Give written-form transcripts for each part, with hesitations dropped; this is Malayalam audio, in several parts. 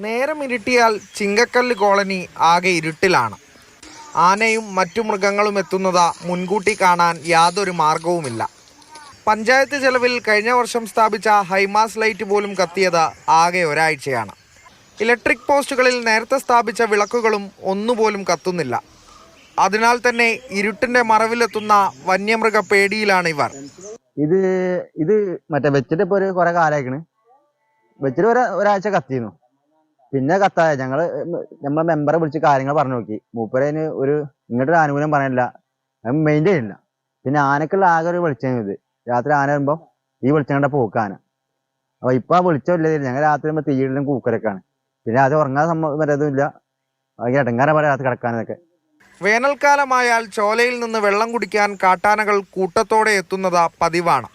നേരം ഇരുട്ടിയാൽ ചിങ്കക്കല്ല് കോളനി ആകെ ഇരുട്ടിലാണ്. ആനയും മറ്റു മൃഗങ്ങളും എത്തുന്നത് മുൻകൂട്ടി കാണാൻ യാതൊരു മാർഗവുമില്ല. പഞ്ചായത്ത് ചെലവിൽ കഴിഞ്ഞ വർഷം സ്ഥാപിച്ച ഹൈമാസ് ലൈറ്റ് പോലും കത്തിയത് ആകെ ഒരാഴ്ചയാണ്. ഇലക്ട്രിക് പോസ്റ്റുകളിൽ നേരത്തെ സ്ഥാപിച്ച വിളക്കുകളും ഒന്നുപോലും കത്തുന്നില്ല. അതിനാൽ തന്നെ ഇരുട്ടിന്റെ മറവിലെത്തുന്ന വന്യമൃഗ പേടിയിലാണ് ഇവർ. ഇത് മറ്റേ വെച്ചിട്ട് ഇപ്പോൾ കുറെ കാലമായിക്കണ്. വെച്ചിട്ട് ഒരാഴ്ച കത്തിയിരുന്നു. പിന്നെ കത്തായ നമ്മളെ മെമ്പറെ വിളിച്ച് കാര്യങ്ങൾ പറഞ്ഞു നോക്കി. മൂപ്പരതിന് ഇങ്ങോട്ടൊരു ആനുകൂല്യം പറയാനില്ല, മെയിൻറ്റെയിൻ ചെയ്യില്ല. പിന്നെ ആനക്കുള്ള ആകെ ഒരു വെളിച്ചം ഇത്. രാത്രി ആന വരുമ്പോൾ ഈ വെളിച്ചം കണ്ട പോക്ക് ആന. അപ്പോൾ ഇപ്പം ആ വെളിച്ചമില്ല. ഞങ്ങൾ രാത്രി വരുമ്പോൾ തീയിടലും കൂക്കരൊക്കെയാണ്. പിന്നെ അത് ഉറങ്ങാൻ വരതുമില്ല. ഭയങ്കര ഇടങ്ങാറാ പറയാം രാത്രി കിടക്കാനൊക്കെ. വേനൽക്കാലമായാൽ ചോലയിൽ നിന്ന് വെള്ളം കുടിക്കാൻ കാട്ടാനകൾ കൂട്ടത്തോടെ എത്തുന്നത് പതിവാണ്.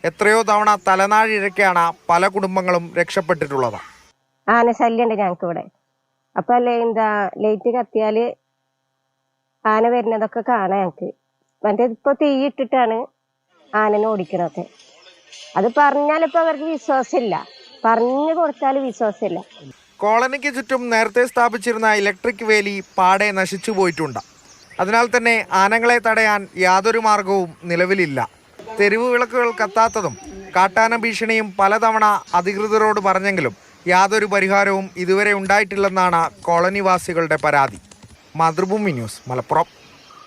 എത്രയോ തവണ തലനാഴിഴക്കാണ് പല കുടുംബങ്ങളും രക്ഷപ്പെട്ടിട്ടുള്ളത്. ആന ശല്യമുണ്ട് ഞങ്ങൾക്ക് ഇവിടെ. അപ്പൊ ലൈറ്റ് കത്തിയാല് ആന വരുന്നതൊക്കെ കാണാം ഞങ്ങക്ക്. മറ്റേ ഇപ്പൊ തീയിട്ടിട്ടാണ് ആനനെ ഓടിക്കണൊക്കെ. അത് പറഞ്ഞാലിപ്പോ അവർക്ക് വിശ്വാസമില്ല, പറഞ്ഞു കൊടുത്താൽ വിശ്വാസമില്ല. കോളനിക്ക് ചുറ്റും നേരത്തെ സ്ഥാപിച്ചിരുന്ന ഇലക്ട്രിക് വേലി പാടെ നശിച്ചു പോയിട്ടുണ്ട്. അതിനാൽ തന്നെ ആനകളെ തടയാൻ യാതൊരു മാർഗവും നിലവിലില്ല. തെരുവ് വിളക്കുകൾ കത്താത്തതും കാട്ടാന ഭീഷണിയും പലതവണ അധികൃതരോട് പറഞ്ഞെങ്കിലും യാതൊരു പരിഹാരവും ഇതുവരെ ഉണ്ടായിട്ടില്ലെന്നാണ് കോളനിവാസികളുടെ പരാതി. മാതൃഭൂമി ന്യൂസ്, മലപ്പുറം.